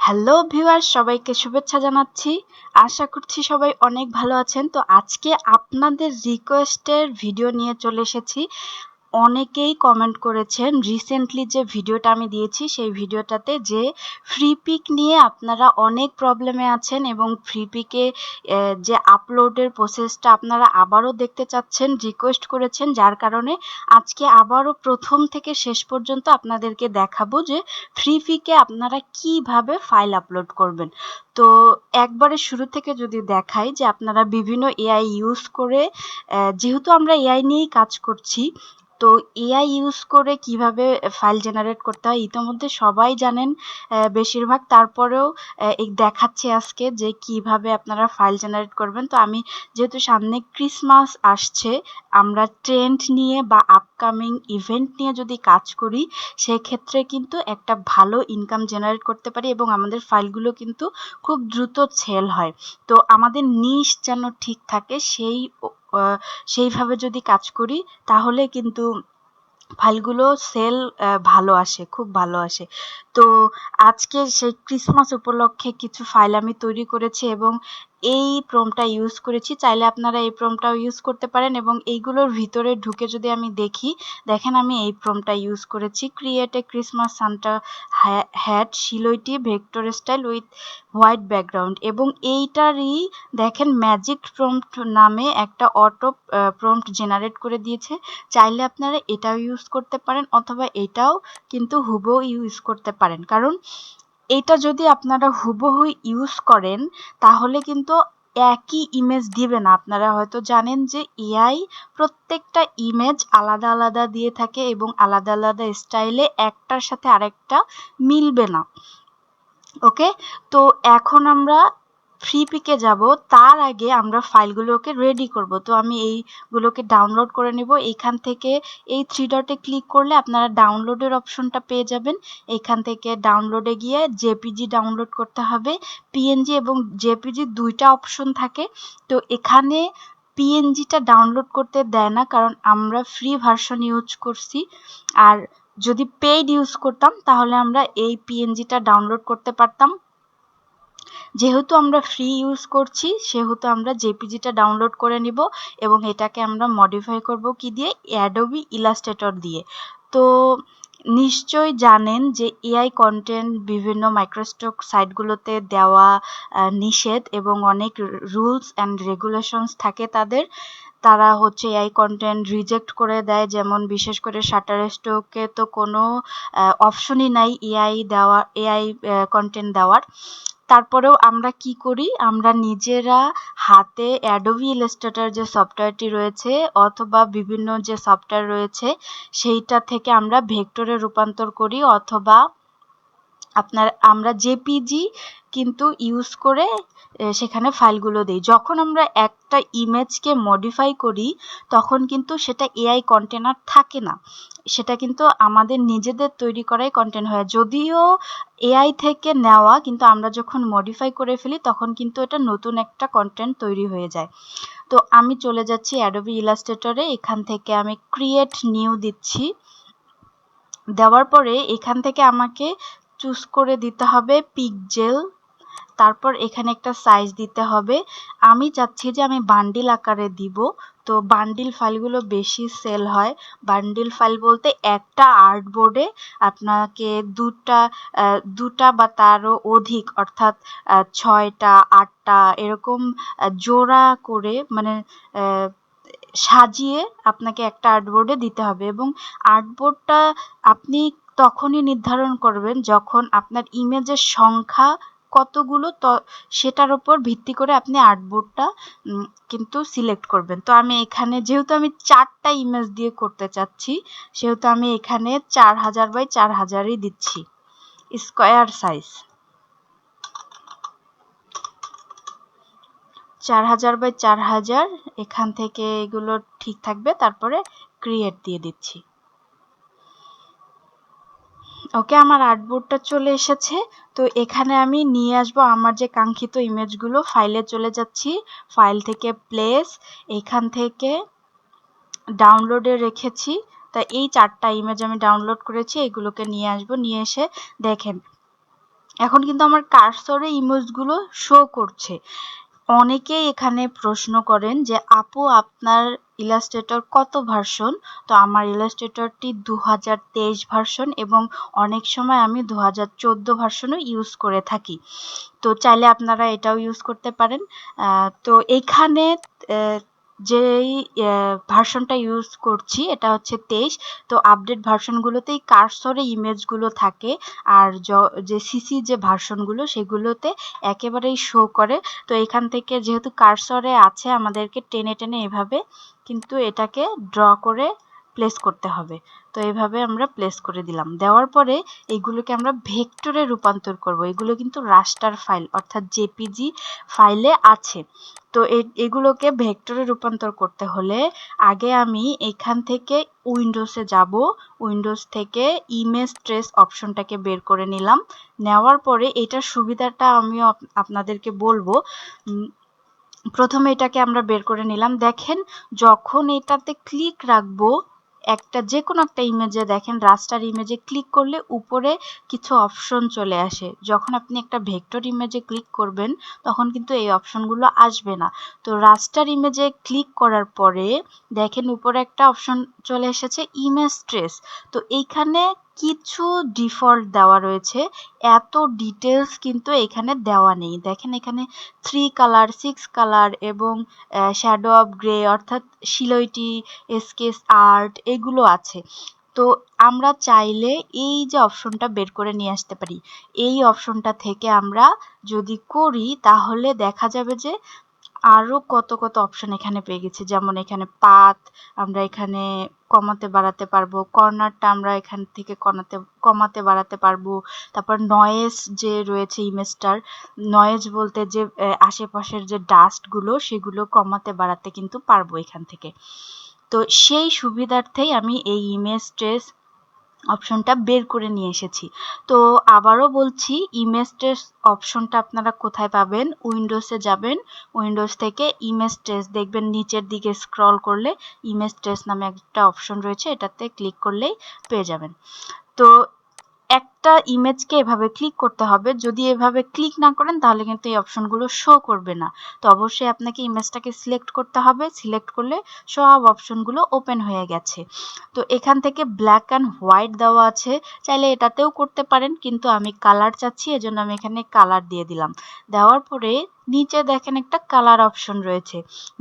Hello viewers, সবাইকে শুভেচ্ছা জানাচ্ছি। আশা করছি সবাই অনেক ভালো আছেন। তো আজকে আপনাদের রিকোয়েস্টের ভিডিও নিয়ে চলে এসেছি। অনেকেই কমেন্ট করেছেন রিসেন্টলি যে ভিডিওটা আমি দিয়েছি সেই ভিডিওটাতে যে ফ্রি পিক নিয়ে আপনারা অনেক প্রবলেমে আছেন এবং ফ্রি পিকে যে আপলোডের প্রসেসটা আপনারা আবারও দেখতে চাচ্ছেন, রিকোয়েস্ট করেছেন, যার কারণে আজকে আবারও প্রথম থেকে শেষ পর্যন্ত আপনাদেরকে দেখাবো যে ফ্রি পিকে আপনারা কিভাবে ফাইল আপলোড করবেন। তো একবারে শুরু থেকে যদি দেখাই যে আপনারা বিভিন্ন এআই ইউজ করে, যেহেতু আমরা এআই নিয়েই কাজ করছি, তো এআই ইউজ করে কিভাবে ফাইল জেনারেট করতে হয় ইতোমধ্যে সবাই জানেন বেশিরভাগ। তারপরেও দেখাচ্ছি আজকে যে কিভাবে আপনারা ফাইল জেনারেট করবেন। তো আমি যেহেতু সামনে ক্রিসমাস আসছে, আমরা ট্রেন্ড নিয়ে বা আপকামিং ইভেন্ট নিয়ে যদি কাজ করি সেক্ষেত্রে কিন্তু একটা ভালো ইনকাম জেনারেট করতে পারি এবং আমাদের ফাইলগুলো কিন্তু খুব দ্রুত সেল হয়। তো আমাদের নিশ যেন ঠিক থাকে সেইভাবে যদি কাজ করি তাহলে কিন্তু ফাইলগুলো সেল ভালো আসে, খুব ভালো আসে। তো আজকে সেই ক্রিসমাস উপলক্ষে কিছু ফাইল আমি তৈরি করেছি এবং এই প্রম্পটটা ইউজ করেছি। চাইলে আপনারা এই প্রম্পটটাও ইউজ করতে পারেন এবং এইগুলোর ভিতরে ঢুকে যদি আমি দেখি, দেখেন আমি এই প্রম্পটটা ইউজ করেছি। Create a Christmas Santa hat silhouette vector style with white background, এবং এইটারই দেখেন ম্যাজিক প্রম্পট নামে একটা অটো প্রম্পট জেনারেট করে দিয়েছে। চাইলে আপনারা এটাও ইউজ করতে পারেন অথবা এটাও কিন্তু হুবহু ইউজ করতে পারেন, কারণ এটা যদি আপনারা হুবহু ইউজ করেন তাহলে কিন্তু একই ইমেজ দিবে না। আপনারা হয়তো জানেন যে এআই প্রত্যেকটা ইমেজ আলাদা আলাদা দিয়ে থাকে এবং আলাদা আলাদা স্টাইলে একটার সাথে আরেকটা মিলবে না। ওকে, তো এখন আমরা ফ্রি পিকে যাব, তার আগে আমরা ফাইলগুলোকে রেডি করব। তো আমি এইগুলোকে ডাউনলোড করে নেব। এইখান থেকে এই থ্রি ডটে ক্লিক করলে আপনারা ডাউনলোডের অপশনটা পেয়ে যাবেন। এখান থেকে ডাউনলোডে গিয়ে জেপিজি ডাউনলোড করতে হবে। পিএনজি এবং জেপিজি দুইটা অপশন থাকে। তো এখানে পিএনজিটা ডাউনলোড করতে দেয় না, কারণ আমরা ফ্রি ভার্সন ইউজ করছি। আর যদি পেইড ইউজ করতাম তাহলে আমরা এই পিএনজিটা ডাউনলোড করতে পারতাম। যেহেতু আমরা ফ্রি ইউজ করছি সেহেতু আমরা জেপিজিটা ডাউনলোড করে নিব এবং এটাকে আমরা মডিফাই করব কি দিয়ে? অ্যাডোবি ইলাস্ট্রেটর দিয়ে। তো নিশ্চয়ই জানেন যে এআই কন্টেন্ট বিভিন্ন মাইক্রোসফট সাইটগুলোতে দেওয়া নিষেধ এবং অনেক রুলস অ্যান্ড রেগুলেশনস থাকে তাদের। তারা হচ্ছে এআই কন্টেন্ট রিজেক্ট করে দেয়, যেমন বিশেষ করে শাটারস্টকে তো কোনো অপশনই নাই এআই কন্টেন্ট দেওয়ার। তারপরেও আমরা কি করি, আমরা নিজেরা হাতে অ্যাডোবি ইলাস্ট্রেটর যে সফটওয়্যারটি রয়েছে অথবা বিভিন্ন যে সফটওয়্যার রয়েছে সেইটা থেকে আমরা ভেক্টরে রূপান্তর করি, অথবা আমরা জেপিজি কিন্তু ইউজ করে সেখানে ফাইলগুলো দিই। যখন আমরা একটা ইমেজকে মডিফাই করি তখন কিন্তু সেটা এআই কন্টেন্ট আর থাকে না, সেটা কিন্তু আমাদের নিজেদের তৈরি করাই কন্টেন্ট হয়। যদিও এআই থেকে নেওয়া, কিন্তু আমরা যখন মডিফাই করে ফেলি তখন কিন্তু এটা নতুন একটা কন্টেন্ট তৈরি হয়ে যায়। তো আমি চলে যাচ্ছি অ্যাডোবি ইলাস্ট্রেটরে। এখান থেকে আমি ক্রিয়েট নিউ দিচ্ছি। দেওয়ার পরে এখান থেকে আমাকে চুজ করে দিতে হবে পিকজেল। তারপর এখানে একটা সাইজ দিতে হবে। আমি চাচ্ছি যে আমি বান্ডিল আকারে দিব। তো বান্ডিল ফাইলগুলো বেশি সেল হয়। বান্ডিল ফাইল বলতে একটা আর্টবোর্ডে আপনাকে দুটা বা তারও অধিক, অর্থাৎ 6টা 8টা এরকম জোড়া করে, মানে সাজিয়ে আপনাকে একটা আর্টবোর্ডে দিতে হবে। এবং আর্টবোর্ডটা আপনি তখনই নির্ধারণ করবেন যখন আপনার ইমেজের সংখ্যা কতগুলো, সেটার উপর ভিত্তি করে আপনি আর্টবোর্ডটা কিন্তু সিলেক্ট করবেন। তো আমি এখানে যেহেতু আমি 4টা ইমেজ দিয়ে করতে চাচ্ছি সেহেতু আমি এখানে 4000 বাই 4000ই দিচ্ছি স্কোয়ার সাইজ। 4000 বাই 4000, এখান থেকে এগুলো ঠিক থাকবে। তারপরে ক্রিয়েট দিয়ে দিচ্ছি। ওকে, আমার আর্টবোর্ডটা চলে এসেছে। তো এখানে আমি নিয়ে আসবো আমার যে কাঙ্ক্ষিত ইমেজগুলো। ফাইলে চলে যাচ্ছি, ফাইল থেকে প্লেস, এখান থেকে ডাউনলোডে রেখেছি। তা এই 4টা ইমেজ আমি ডাউনলোড করেছি, এগুলোকে নিয়ে আসবো। নিয়ে এসে দেখেন এখন কিন্তু আমার কার্সরে ইমেজগুলো শো করছে। অনেকেই এখানে প্রশ্ন করেন যে আপু আপনার ইলাস্ট্রেটর কত ভার্সন? তো আমার ইলাস্ট্রেটরটি 2023 ভার্সন এবং অনেক সময় আমি 2014 ভার্সনও ইউজ করে থাকি। তো চাইলে আপনারা এটাও ইউজ করতে পারেন। তো এইখানে যেই ভার্সনটা ইউজ করছি এটা হচ্ছে 23। তো আপডেট ভার্সনগুলোতেই কার্সরে ইমেজগুলো থাকে, আর যে সিসি যে ভার্সনগুলো সেগুলোতে একেবারেই শো করে। তো এখান থেকে যেহেতু কার্সরে আছে আমাদেরকে টেনে টেনে এভাবে কিন্তু এটাকে ড্র করে প্লেস করতে হবে। তো এইভাবে আমরা প্লেস করে দিলাম। দেওয়ার পরে এইগুলোকে আমরা ভেক্টরে রূপান্তর করব। এগুলো কিন্তু রাস্টার ফাইল অর্থাৎ জেপিজি ফাইলে আছে। তো এগুলোকে ভেক্টরে রূপান্তর করতে হলে আগে আমি এখান থেকে উইন্ডোজে যাব। উইন্ডোজ থেকে ইমেজ ট্রেস অপশনটাকে বের করে নিলাম। নেওয়ার পরে এটার সুবিধাটা আমিও আপনাদেরকে বলবো। প্রথমে এটাকে আমরা বের করে নিলাম। দেখেন যখন এটাতে ক্লিক রাখবো যে কোনো একটা ইমেজে, দেখেন রাস্টার ইমেজে ক্লিক করলে উপরে কিছু অপশন চলে আসে। যখন আপনি একটা ভেক্টর ইমেজে ক্লিক করবেন তখন কিন্তু এই অপশনগুলো আসবে না। তো রাস্টার ইমেজে ক্লিক করার পরে দেখেন উপরে একটা অপশন চলে এসেছে ইমেজ ট্রেস। তো এইখানে কিছু ডিফল্ট দেওয়া রয়েছে, এত ডিটেলস কিন্তু এখানে দেওয়া নেই। দেখেন এখানে 3 কালার, 6 কালার এবং শ্যাডো অফ গ্রে অর্থাৎ সিলইটি, স্কেচ আর্ট এগুলো আছে। তো আমরা চাইলে এই যে অপশনটা বের করে নিয়ে আসতে পারি। এই অপশনটা থেকে আমরা যদি করি তাহলে দেখা যাবে যে আরো কত কত অপশন এখানে পেয়ে গেছি। যেমন এখানে পাথ আমরা এখানে কমাতে বাড়াতে পারবো, কর্নারটা আমরা এখান থেকে কমাতে বাড়াতে পারবো। তারপর নয়েজ যে রয়েছে ইমেজটার, নয়েজ বলতে যে আশেপাশের যে ডাস্টগুলো সেগুলো কমাতে বাড়াতে কিন্তু পারবো এখান থেকে। তো সেই সুবিধার্থেই আমি এই ইমেজ ট্রেস অপশনটা বের করে নিয়ে এসেছি। তো আবারও বলছি, ইমেজ ট্রেস অপশনটা আপনারা কোথায় পাবেন? উইন্ডোজে যাবেন, উইন্ডোজ থেকে ইমেজ ট্রেস দেখবেন নিচের দিকে স্ক্রল করলে ইমেজ ট্রেস নামে একটা অপশন রয়েছে, এটাতে ক্লিক করলেই পেয়ে যাবেন। তো একটা ইমেজকে এভাবে ক্লিক করতে হবে। যদি এভাবে ক্লিক না করেন তাহলে কিন্তু এই অপশনগুলো শো করবে না। তো অবশ্যই আপনাকে ইমেজটাকে সিলেক্ট করতে হবে। সিলেক্ট করলে সব অপশনগুলো ওপেন হয়ে গেছে। তো এখান থেকে ব্ল্যাক অ্যান্ড হোয়াইট দেওয়া আছে, চাইলে এটাতেও করতে পারেন, কিন্তু আমি কালার চাচ্ছি এজন্য আমি এখানে কালার দিয়ে দিলাম। দেওয়ার পরে নিচে দেখেন একটা কালার অপশন রয়েছে।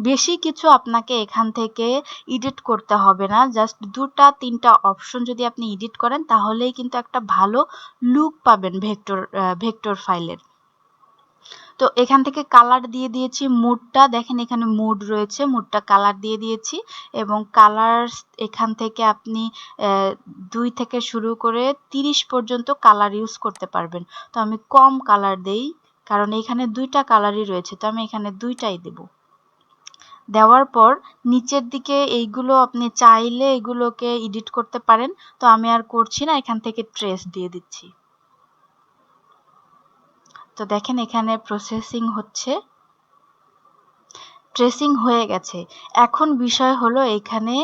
বেশি কিছু আপনাকে এখান থেকে এডিট করতে হবে না, জাস্ট 2-3টা অপশন যদি আপনি এডিট করেন তাহলেই কিন্তু একটা ভালো লুক পাবেন ভেক্টর ফাইলের। তো এখান থেকে কালার দিয়ে দিয়েছি মুডটা, দেখেন এখানে মুড রয়েছে, মুডটা কালার দিয়ে দিয়েছি এবং কালার এখান থেকে আপনি 2 থেকে শুরু করে 30 পর্যন্ত কালার ইউজ করতে পারবেন। তো আমি কম কালার দেই কারণ এখানে 2টা কালারই রয়েছে, তো আমি এখানে 2টাই দেব। দেওয়ার পর নিচের দিকে এইগুলো আপনি চাইলে এগুলোকে এডিট করতে পারেন, তো আমি আর করছি না, এখান থেকে ট্রেস দিয়ে দিচ্ছি। তো দেখেন এখানে প্রসেসিং হচ্ছে, ট্রেসিং হয়ে গেছে। এখন বিষয় হলো এখানে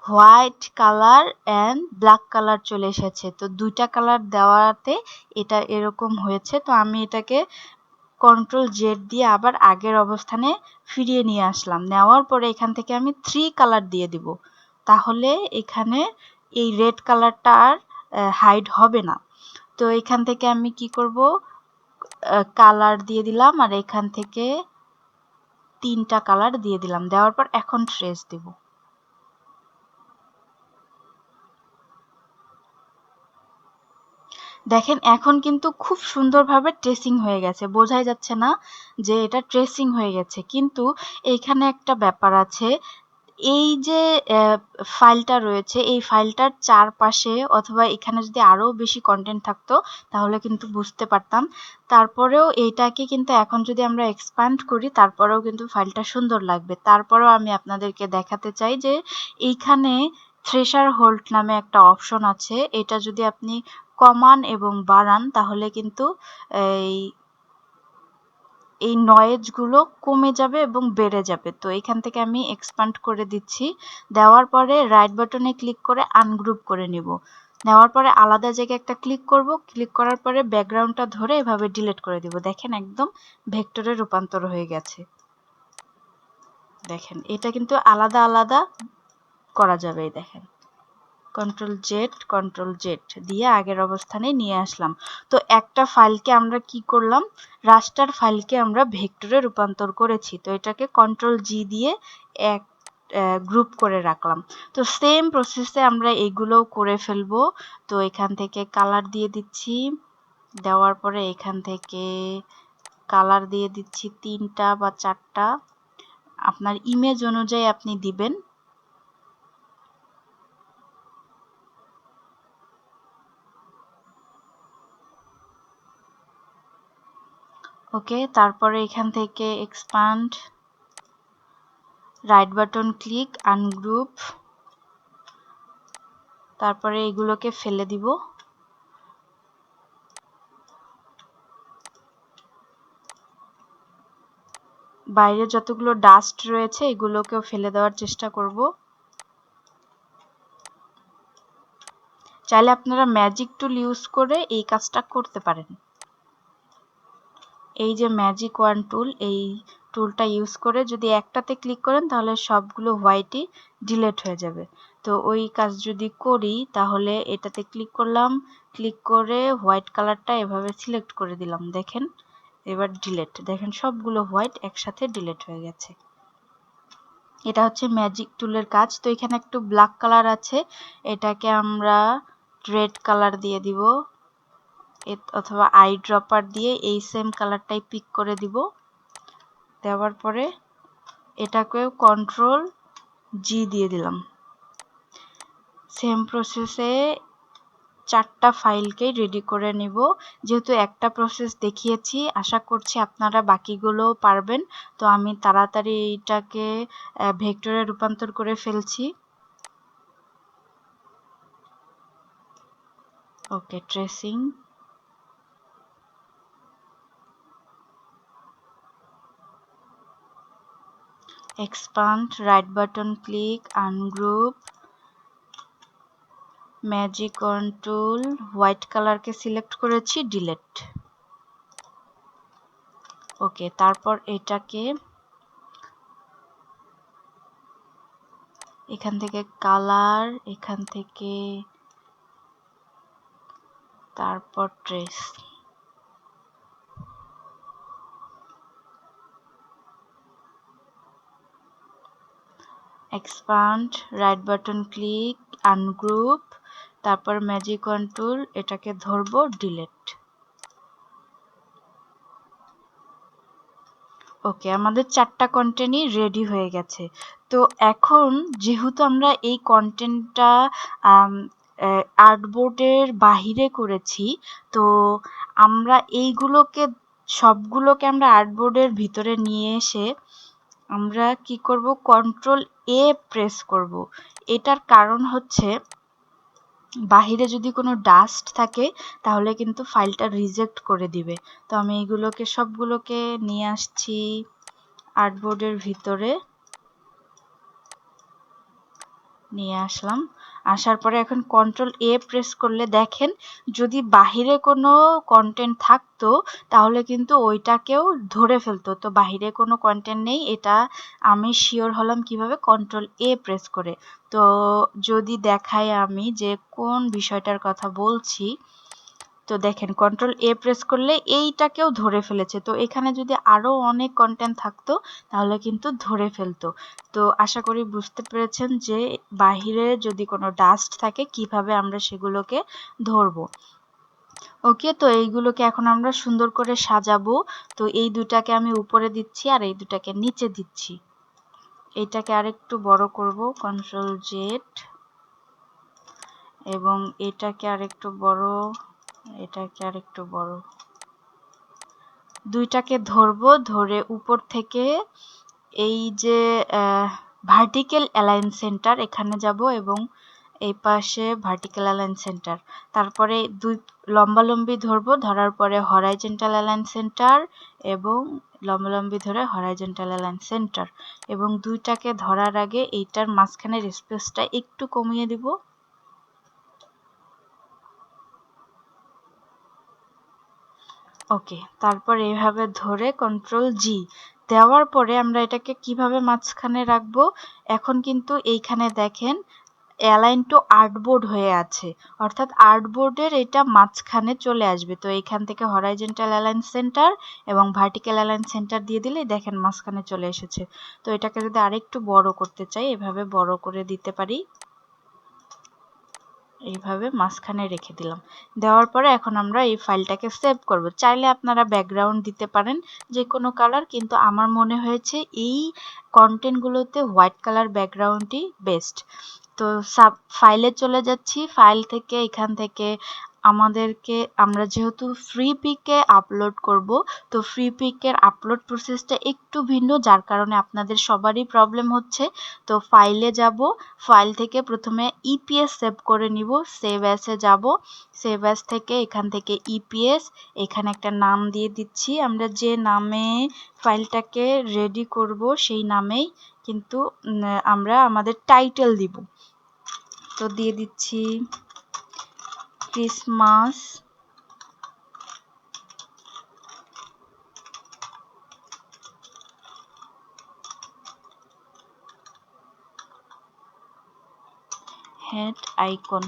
white colour and black colour চলে এসেছে। তো 2টা কালার দেওয়াতে এটা এরকম হয়েছে। তো আমি এটাকে Ctrl Z দিয়ে আবার আগের অবস্থানে ফিরিয়ে নিয়ে আসলাম। নেওয়ার পরে এখান থেকে আমি 3 কালার দিয়ে দিব। তাহলে এখানে এই রেড কালারটা আর হাইড হবে না। তো এখান থেকে আমি কি করব, কালার দিয়ে দিলাম আর এখান থেকে 3টা কালার দিয়ে দিলাম। দেওয়ার পর এখন ট্রেস দেব। দেখেন এখন কিন্তু খুব সুন্দরভাবে ট্রেসিং হয়ে গেছে, বোঝাই যাচ্ছে না যে এটা ট্রেসিং হয়ে গেছে। কিন্তু এইখানে একটা ব্যাপার আছে, এই যে ফাইলটা রয়েছে এই ফাইলটার চারপাশে অথবা এখানে যদি আরো বেশি কন্টেন্ট থাকতো তাহলে কিন্তু বুঝতে পারতাম। তারপরেও এইটাকে কিন্তু এখন যদি আমরা এক্সপ্যান্ড করি তারপরেও কিন্তু ফাইলটা সুন্দর লাগবে। তারপরেও আমি আপনাদেরকে দেখাতে চাই যে এইখানে থ্রেশার হোল্ড নামে একটা অপশন আছে, এটা যদি আপনি কমান এবং বাড়ান তাহলে কিন্তু এই এই নয়েজগুলো কমে যাবে এবং বেড়ে যাবে। তো এখান থেকে আমি এক্সপ্যান্ড করে দিচ্ছি। দেওয়ার পরে রাইট বাটনে ক্লিক করে আনগ্রুপ করে নিব। নেওয়ার পরে আলাদা জায়গায় একটা ক্লিক করব, ক্লিক করার পরে ব্যাকগ্রাউন্ডটা ধরে এভাবে ডিলিট করে দিব। দেখেন একদম ভেক্টরে রূপান্তর হয়ে গেছে। দেখেন এটা কিন্তু আলাদা আলাদা করা যাবে। এই দেখেন কন্ট্রোল জেড দিয়ে আগের অবস্থানে নিয়ে আসলাম। তো একটা ফাইলকে আমরা কি করলাম, রাস্টার ফাইলকে আমরা ভেক্টরে রূপান্তর করেছি। তো এটাকে কন্ট্রোল জি দিয়ে এক গ্রুপ করে রাখলাম। তো সেম প্রসেসে আমরা এইগুলোও করে ফেলবো। তো এখান থেকে কালার দিয়ে দিচ্ছি, দেওয়ার পরে এখান থেকে কালার দিয়ে দিচ্ছি 3টা বা 4টা, আপনার ইমেজ অনুযায়ী আপনি দিবেন। ওকে, তারপরে এখান থেকে expand, right button click, ungroup, তারপরে এগুলোকে ফেলে দিব। বাইরে যতগুলো ডাস্ট রয়েছে এগুলোকেও ফেলে দেওয়ার চেষ্টা করব। চাইলে আপনারা ম্যাজিক টুল ইউজ করে এই কাজটা করতে পারেন। এই যে ম্যাজিক ওয়ান টুল, এই টুলটা ইউজ করে যদি একটাতে ক্লিক করেন তাহলে সবগুলো হোয়াইটই ডিলিট হয়ে যাবে। তো ওই কাজ যদি করি তাহলে এটাতে ক্লিক করলাম, ক্লিক করে হোয়াইট কালারটা এভাবে সিলেক্ট করে দিলাম। দেখেন এবার ডিলিট, দেখেন সবগুলো হোয়াইট একসাথে ডিলিট হয়ে গেছে। এটা হচ্ছে ম্যাজিক টুলের কাজ। তো এখানে একটু ব্ল্যাক কালার আছে, এটাকে আমরা রেড কালার দিয়ে দিব, অথবা আই ড্রপার দিয়ে এই সেম কালারটাই পিক করে দিব। দেওয়ার পরে এটাকেও কন্ট্রোল জি দিয়ে দিলাম। সেম প্রসেসে 4টা ফাইলকেই রেডি করে নিব। যেহেতু একটা প্রসেস দেখিয়েছি, আশা করছি আপনারা বাকিগুলোও পারবেন। তো আমি তাড়াতাড়ি এইটাকে ভেক্টরে রূপান্তর করে ফেলছি। Okay, tracing, expand, right button click, ungroup, magic wand tool, white কালারকে সিলেক্ট করেছি, ডিলিট। ওকে, তারপর এটাকে এখান থেকে কালার, এখান থেকে তারপর trace, expand, right button click, ungroup, তারপর ম্যাজিক ওয়ান টুল, এটাকে ধরবো, ডিলিট। ওকে, আমাদের 4টা কন্টেন্টই রেডি হয়ে গেছে। তো এখন যেহেতু আমরা এই কন্টেন্টটা আর্টবোর্ডের বাহিরে করেছি, তো আমরা এইগুলোকে সবগুলোকে আমরা আর্টবোর্ডের ভিতরে নিয়ে এসে আমরা কি করব, কন্ট্রোল এ প্রেস করব। এটার কারণ হচ্ছে বাহিরে যদি কোনো ডাস্ট থাকে তাহলে কিন্তু ফাইলটা রিজেক্ট করে দিবে। তো আমি এইগুলোকে সবগুলোকে নিয়ে আসছি আর্টবোর্ডের ভিতরে, নিয়ে আসলাম। আসার পরে এখন কন্ট্রোল এ প্রেস করলে দেখেন যদি বাহিরে কোনো কন্টেন্ট থাকতো তাহলে কিন্তু ওইটাকেও ধরে ফেলতো। তো বাহিরে কোনো কন্টেন্ট নেই, এটা আমি শিওর হলাম কিভাবে, কন্ট্রোল এ প্রেস করে। তো যদি দেখাই আমি যে কোন বিষয়টার কথা বলছি, তো দেখেন কন্ট্রোল এ প্রেস করলে এইটাকেও ধরে ফেলেছে। তো এখানে যদি আরো অনেক কন্টেন্ট থাকতো তাহলে কিন্তু ধরে ফেলতো। তো আশা করি বুঝতে পেরেছেন যে বাহিরে যদি কোনো ডাস্ট থাকে কিভাবে আমরা সেগুলোকে ধরবো। ওকে, তো এইগুলোকে এখন আমরা সুন্দর করে সাজাবো। তো এই দুটাকে আমি উপরে দিচ্ছি আর এই দুটাকে নিচে দিচ্ছি। এইটাকে আরেকটু বড় করব, কন্ট্রোল জেড, এবং এটাকে আরেকটু বড়, এটাকে আরেকটু বড়। দুইটাকে ধরবো, ধরে উপর থেকে এই যে ভার্টিক্যাল অ্যালাইন সেন্টার এখানে যাব এবং এই পাশে ভার্টিক্যাল অ্যালাইন সেন্টার, তারপরে দুই লম্বালম্বি ধরবো, ধরার পরে হরাইজন্টাল অ্যালাইন সেন্টার এবং লম্বালম্বি ধরে হরাইজন্টাল অ্যালাইন সেন্টার, এবং দুইটাকে ধরার আগে এইটার মাঝখানের স্পেসটা একটু কমিয়ে দিব। ওকে, তারপর এইভাবে ধরে কন্ট্রোল জি দেওয়ার পরে আমরা এটাকে কিভাবে মাঝখানে রাখবো, এখন কিন্তু এইখানে দেখেন অ্যালাইন টু আর্টবোর্ড হয়ে আছে, অর্থাৎ আর্টবোর্ডের এটা মাঝখানে চলে আসবে। তো এইখান থেকে হরাইজন্টাল অ্যালাইন সেন্টার এবং ভার্টিক্যাল অ্যালাইন সেন্টার দিয়ে দিলেই দেখেন মাঝখানে চলে এসেছে। তো এটাকে যদি আরেকটু বড় করতে চাই, এভাবে বড় করে দিতে পারি, এইভাবে মাঝখানে রেখে দিলাম। দেওয়ার পরে এখন আমরা এই ফাইলটাকে সেভ করব। চাইলে আপনারা ব্যাকগ্রাউন্ড দিতে পারেন যে কোনো কালার, কিন্তু আমার মনে হয়েছে এই কন্টেন্টগুলোতে হোয়াইট কালার ব্যাকগ্রাউন্ডই বেস্ট। তো ফাইলে চলে যাচ্ছি, ফাইল থেকে এখান থেকে আমরা যেহেতু ফ্রি পিকে আপলোড করব, তো ফ্রি পিকের আপলোড প্রসেসটা একটু ভিন্ন, যার কারণে আপনাদের সবারই প্রবলেম হচ্ছে। তো ফাইলে যাব, ফাইল থেকে প্রথমে ইপিএস সেভ করে নিব, সেভ অ্যাসে যাব, সেভ অ্যাস থেকে এখান থেকে ইপিএস, এখানে একটা নাম দিয়ে দিচ্ছি, আমরা যে নামে ফাইলটাকে রেডি করব সেই নামেই কিন্তু আমরা আমাদের টাইটেল দিব। তো দিয়ে দিচ্ছি ক্রিসমাস হেড আইকন।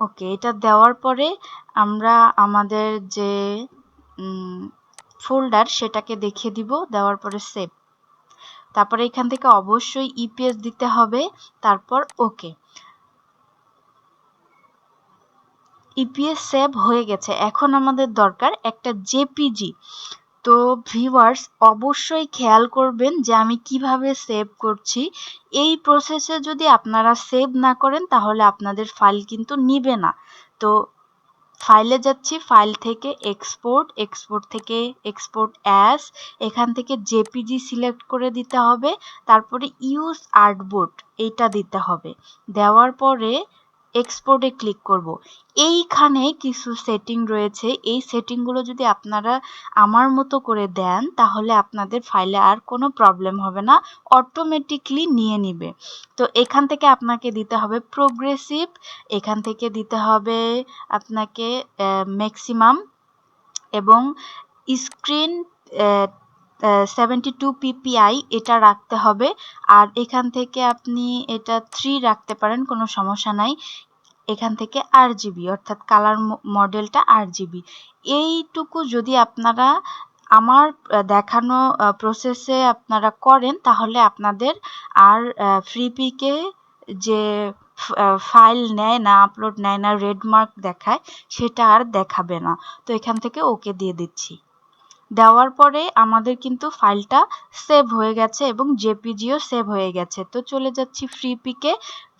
ওকে, এটা দেওয়ার পরে আমরা আমাদের যে ফোল্ডার সেটাকে দেখিয়ে দিব, দেওয়ার পরে সেভ। তারপরে এখান থেকে অবশ্যই ইপিএস দিতে হবে, তারপর ওকে। ইপিএস সেভ হয়ে গেছে, এখন আমাদের দরকার একটা জেপিজি। তো ভিউয়ার্স অবশ্যই খেয়াল করবেন যে আমি কিভাবে সেভ করছি। এই প্রসেসে যদি আপনারা সেভ না করেন তাহলে আপনাদের ফাইল কিন্তু নিবে না। তো ফাইলে যাচ্ছি, ফাইল থেকে এক্সপোর্ট, এক্সপোর্ট থেকে এক্সপোর্ট অ্যাজ, এখান থেকে জেপিজি সিলেক্ট করে দিতে হবে, তারপরে ইউজ আর্টবোর্ড এইটা দিতে হবে। দেওয়ার পরে এক্সপোর্টে ক্লিক করব। এইখানে কিছু সেটিং রয়েছে, এই সেটিংগুলো যদি আপনারা আমার মতো করে দেন তাহলে আপনাদের ফাইলে আর কোনো প্রবলেম হবে না, অটোমেটিকলি নিয়ে নিবে। তো এখান থেকে আপনাকে দিতে হবে প্রোগ্রেসিভ, এখান থেকে দিতে হবে আপনাকে ম্যাক্সিমাম এবং স্ক্রিন 72 ppi এটা রাখতে হবে। আর এখান থেকে আপনি এটা 3 রাখতে পারেন, কোনো সমস্যা নাই। এখান থেকে RGB অর্থাৎ কালার মডেলটা RGB। এইটুকু যদি আপনারা আমার দেখানো প্রসেসে আপনারা করেন তাহলে আপনাদের আর ফ্রি পিকে যে ফাইল নেয় না, আপলোড নেয় না, রেড মার্ক দেখায়, সেটা আর দেখাবে না। তো এখান থেকে ওকে দিয়ে দিচ্ছি। দেওয়ার পরে আমাদের কিন্তু ফাইলটা সেভ হয়ে গেছে এবং জেপিজিও সেভ হয়ে গেছে। তো চলে যাচ্ছি ফ্রি পিকে,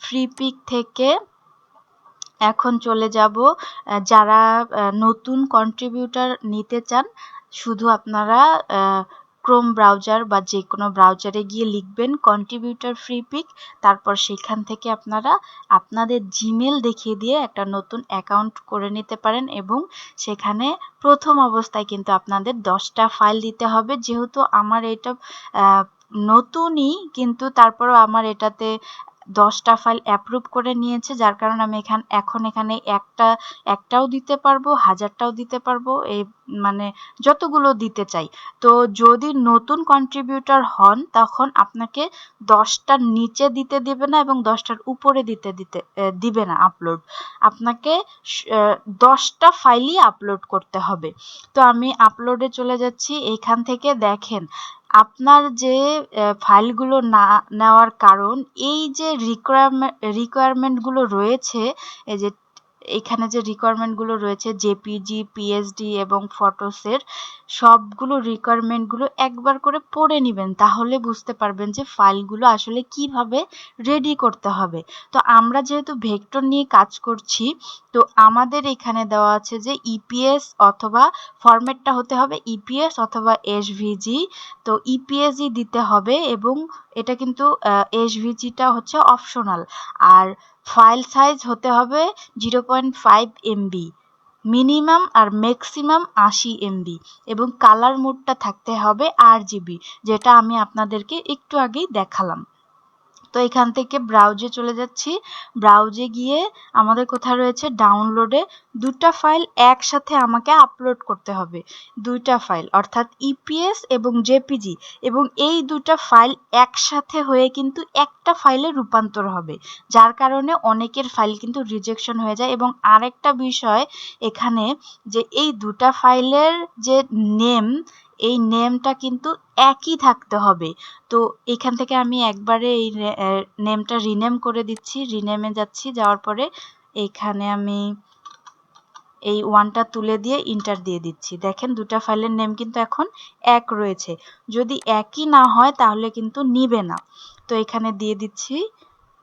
ফ্রি পিক থেকে এখন চলে যাব যারা নতুন কন্ট্রিবিউটার নিতে চান, শুধু আপনারা ক্রোম ব্রাউজার বা যে কোনো ব্রাউজারে গিয়ে লিখবেন কন্ট্রিবিউটার ফ্রি পিক, তারপর সেখান থেকে আপনারা আপনাদের জিমেল দেখিয়ে দিয়ে একটা নতুন অ্যাকাউন্ট করে নিতে পারেন এবং সেখানে প্রথম অবস্থায় কিন্তু আপনাদের 10টা ফাইল দিতে হবে। যেহেতু আমার এটা নতুনই, কিন্তু তারপরও আমার এটাতে 10টা ফাইল অ্যাপ্রুভ করে নিয়েছে, যার কারণে আমি এখন এখানে একটাও দিতে পারবো, 1000টাও দিতে পারবো, এই মানে যতগুলো দিতে চাই। তো যদি নতুন কন্ট্রিবিউটর হন তখন আপনাকে 10টার নিচে দিতে দিবে না এবং 10টার উপরে দিবে না আপলোড, আপনাকে 10টা ফাইলই আপলোড করতে হবে। তো আমি আপলোডে চলে যাচ্ছি, এইখান থেকে দেখেন আপনার যে ফাইলগুলো না নেওয়ার কারণ, এই যে রিকোয়ারমেন্টগুলো রয়েছে, এই যে এখানে যে রিকোয়ারমেন্টগুলো রয়েছে জেপিজি, পিএসডি এবং ফটোসের, সবগুলো রিকোয়ারমেন্টগুলো একবার করে পড়ে নেবেন, তাহলে বুঝতে পারবেন যে ফাইলগুলো আসলে কিভাবে রেডি করতে হবে। তো আমরা যেহেতু ভেক্টর নিয়ে কাজ করছি, তো আমাদের এখানে দেওয়া আছে যে ইপিএস অথবা ফরম্যাটটা হতে হবে ইপিএস অথবা এসভিজি। তো ইপিএসই দিতে হবে এবং এটা কিন্তু এসভিজিটা হচ্ছে অপশনাল। আর ফাইল সাইজ হতে হবে 0.5 MB, মিনিমাম আর ম্যাক্সিমাম 80 MB এবং কালার মোডটা থাকতে হবে RGB, যেটা আমি আপনাদেরকে একটু আগেই দেখালাম। তো এখান থেকে ব্রাউজে চলে যাচ্ছি। ব্রাউজে গিয়ে আমাদের কোথায় রয়েছে ডাউনলোডে, দুটা ফাইল একসাথে আমাকে আপলোড করতে হবে। দুইটা ফাইল অর্থাৎ ইপিএস এবং জেপিজি, এবং এই দুটা ফাইল একসাথে হয়ে কিন্তু একটা ফাইলে রূপান্তর হবে, যার কারণে অনেকের ফাইল কিন্তু রিজেকশন হয়ে যায়। এবং আরেকটা বিষয় এখানে, যে এই দুটা ফাইলের যে নেম, এই নেমটা কিন্তু একই থাকতে হবে। তো এখান থেকে আমি একবারে এই নেমটা রিনেম করে দিচ্ছি। রিনেমে যাচ্ছি, যাওয়ার পরে এখানে আমি এই ওয়ানটা তুলে দিয়ে ইন্টার দিয়ে দিচ্ছি। দেখেন দুটা ফাইলের নেম কিন্তু এখন এক রয়েছে। যদি একই না হয় তাহলে কিন্তু নিবে না। তো এখানে দিয়ে দিচ্ছি।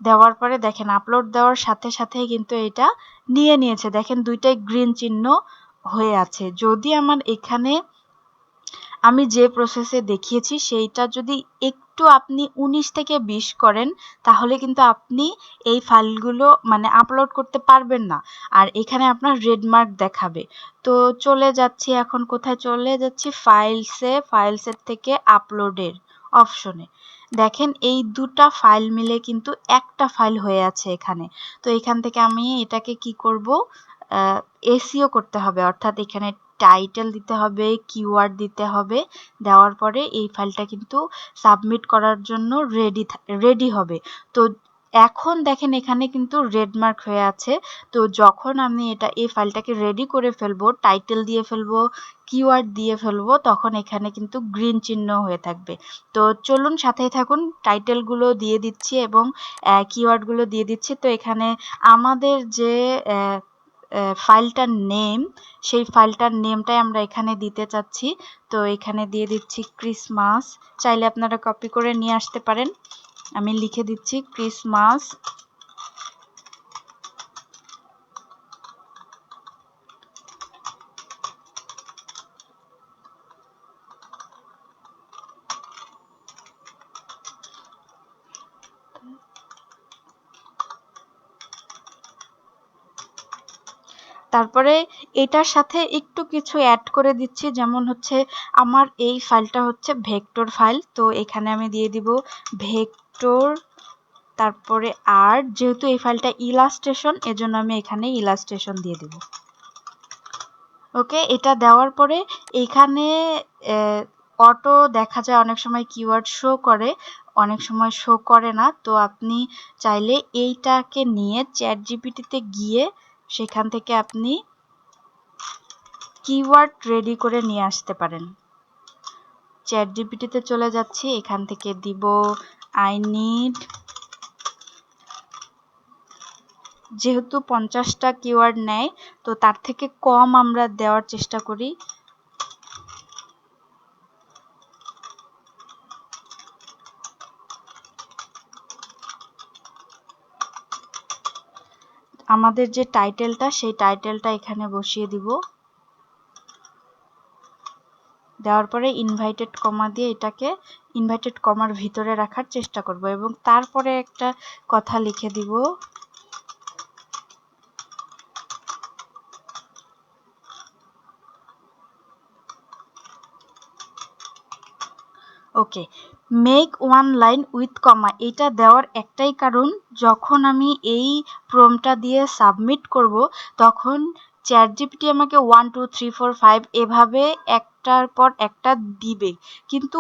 দেওয়ার পরে দেখেন আপলোড দেওয়ার সাথে সাথেই কিন্তু এটা নিয়ে নিয়েছে। দেখেন দুইটাই গ্রিন চিহ্ন হয়ে আছে। যদি আমার এখানে আমি যে প্রসেসে দেখিয়েছি সেইটা যদি একটু আপনি 19 থেকে 20 করেন, তাহলে কিন্তু আপনি এই ফাইলগুলো মানে আপলোড করতে পারবেন না, আর এখানে আপনার রেড মার্ক দেখাবে। তো চলে যাচ্ছি, এখন কোথায় চলে যাচ্ছি, ফাইলসের থেকে আপলোডের অপশনে। দেখেন এই দুটা ফাইল মিলে কিন্তু একটা ফাইল হয়ে আছে এখানে। তো এখান থেকে আমি এটাকে কি করব, এসইও করতে হবে, অর্থাৎ এখানে টাইটেল দিতে হবে, কিওয়ার্ড দিতে হবে। দেওয়ার পরে এই ফাইলটা কিন্তু সাবমিট করার জন্য রেডি হবে। তো এখন দেখেন এখানে কিন্তু রেড মার্ক হয়ে আছে। তো যখন আমি এই ফাইলটাকে রেডি করে ফেলবো, টাইটেল দিয়ে ফেলবো, কিওয়ার্ড দিয়ে ফেলবো, তখন এখানে কিন্তু গ্রিন চিহ্ন হয়ে থাকবে। তো চলুন সাথেই থাকুন, টাইটেলগুলো দিয়ে দিচ্ছি এবং কিওয়ার্ডগুলো দিয়ে দিচ্ছি। তো এখানে আমাদের যে ফাইলটার নেম, সেই ফাইলটার নেমটাই আমরা এখানে দিতে চাচ্ছি। তো এখানে দিয়ে দিচ্ছি ক্রিসমাস। চাইলে আপনারা কপি করে নিয়ে আসতে পারেন। আমি লিখে দিচ্ছি ক্রিসমাস। তারপরে এটার সাথে একটু কিছু অ্যাড করে দিচ্ছি, যেমন হচ্ছে আমার এই ফাইলটা হচ্ছে ভেক্টর ফাইল। তো এখানে আমি দিয়ে দিব ভেক্টর, তারপরে আর যেহেতু এই ফাইলটা ইলাস্ট্রেশন, এজন্য আমি এখানে ইলাস্ট্রেশন দিয়ে দেব। ওকে, এটা দেওয়ার পরে এখানে অটো দেখা যায় অনেক সময় কিওয়ার্ড শো করে, অনেক সময় শো করে না। তো আপনি চাইলে এইটাকে নিয়ে চ্যাটজিপিটিতে গিয়ে সেখান থেকে আপনি কিওয়ার্ড রেডি করে নিয়ে আসতে পারেন। চ্যাটজিপিটিতে চলে যাচ্ছি, এখান থেকে দিব আই নিড, যেহেতু 50টা কিওয়ার্ড নেয়, তো তার থেকে কম আমরা দেওয়ার চেষ্টা করি। আমাদের যে টাইটেলটা, সেই টাইটেলটা এখানে বসিয়ে দিব। দেওয়ার পরে ইনভাইটেড কমা দিয়ে এটাকে ইনভাইটেড কমার ভিতরে রাখার চেষ্টা করব, এবং তারপরে একটা কথা লিখে দিব, ওকে, মেক ওয়ান লাইন উইথ কমা। এটা দেওয়ার একটাই কারণ, যখন আমি এই প্রম্পটটা দিয়ে সাবমিট করব, তখন চ্যাটজিপিটি আমাকে 1 2 3 4 5 এভাবে একটার পর একটা দিবে, কিন্তু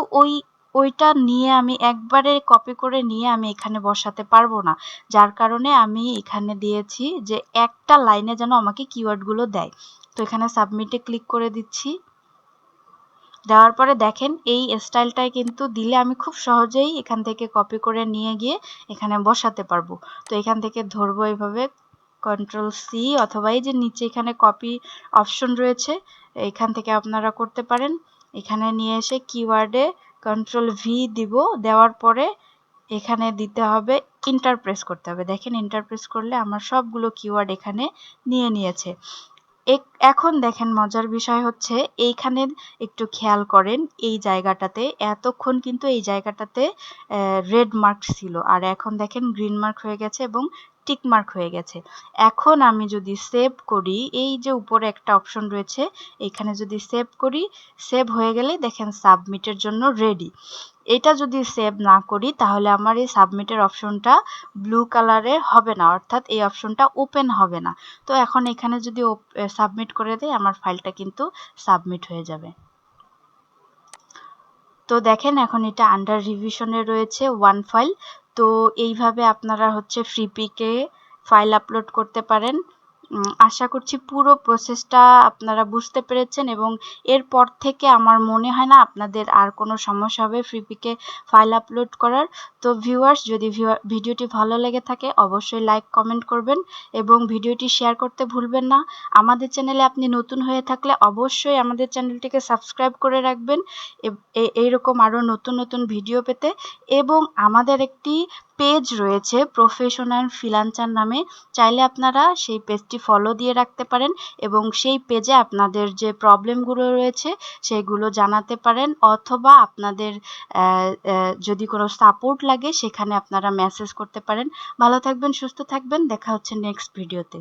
ওইটা নিয়ে আমি একবারে কপি করে নিয়ে আমি এখানে বসাতে পারবো না। যার কারণে আমি এখানে দিয়েছি যে একটা লাইনে যেন আমাকে কিওয়ার্ডগুলো দেয়। তো এখানে সাবমিটে ক্লিক করে দিচ্ছি। দেওয়ার পরে দেখেন এই স্টাইলটাই কিন্তু দিলে আমি খুব সহজেই এখান থেকে কপি করে নিয়ে গিয়ে এখানে বসাতে পারবো। তো এখান থেকে ধরবো এইভাবে, কন্ট্রোল সি, অথবা এই যে নিচে এখানে কপি অপশন রয়েছে, এখান থেকে আপনারা করতে পারেন। এখানে নিয়ে এসে কিওয়ার্ডে কন্ট্রোল ভি দিব। দেওয়ার পরে এখানে দিতে হবে ইন্টার প্রেস করতে হবে। দেখেন ইন্টার প্রেস করলে আমার সবগুলো কিওয়ার্ড এখানে নিয়ে নিয়েছে। এখন দেখেন মজার বিষয় হচ্ছে, এইখানে একটু খেয়াল করেন, এই জায়গাটাতে এতক্ষণ কিন্তু এই জায়গাটাতে রেড মার্ক ছিল, আর এখন দেখেন গ্রিন মার্ক হয়ে গেছে এবং টিকমার্ক হয়ে গেছে। এখন আমি যদি সেভ করি, এই যে উপরে একটা অপশন রয়েছে, এখানে যদি সেভ করি, সেভ হয়ে গেলে দেখেন সাবমিটের জন্য রেডি। এটা যদি সেভ না করি তাহলে আমার এই সাবমিটের অপশনটা ব্লু কালারের হবে না, অর্থাৎ এই অপশনটা ওপেন হবে না। তো এখন এখানে যদি সাবমিট করে দেই, আমার ফাইলটা কিন্তু সাবমিট হয়ে যাবে। তো দেখেন এখন এটা আন্ডার রিভিশনে রয়েছে 1 ফাইল। তো এইভাবে আপনারা হচ্ছে ফ্রিপিকে ফাইল আপলোড করতে পারেন। আশা করছি পুরো প্রসেসটা আপনারা বুঝতে পেরেছেন এবং এরপর থেকে আমার মনে হয় না আপনাদের আর কোনো সমস্যা হবে ফ্রিপিকে ফাইল আপলোড করার। তো ভিউয়ার্স, যদি ভিডিওটি ভালো লেগে থাকে অবশ্যই লাইক কমেন্ট করবেন এবং ভিডিওটি শেয়ার করতে ভুলবেন না। আমাদের চ্যানেলে আপনি নতুন হয়ে থাকলে অবশ্যই আমাদের চ্যানেলটিকে সাবস্ক্রাইব করে রাখবেন এইরকম আরও নতুন নতুন ভিডিও পেতে। এবং আমাদের একটি পেজ রয়েছে প্রফেশনাল ফ্রিল্যান্সার নামে, চাইলে আপনারা সেই পেজটি ফলো দিয়ে রাখতে পারেন এবং সেই পেজে আপনাদের যে প্রবলেমগুলো রয়েছে সেগুলো জানাতে পারেন, অথবা আপনাদের যদি কোনো সাপোর্ট লাগে সেখানে আপনারা মেসেজ করতে পারেন। ভালো থাকবেন, সুস্থ থাকবেন, দেখা হচ্ছে নেক্সট ভিডিওতে।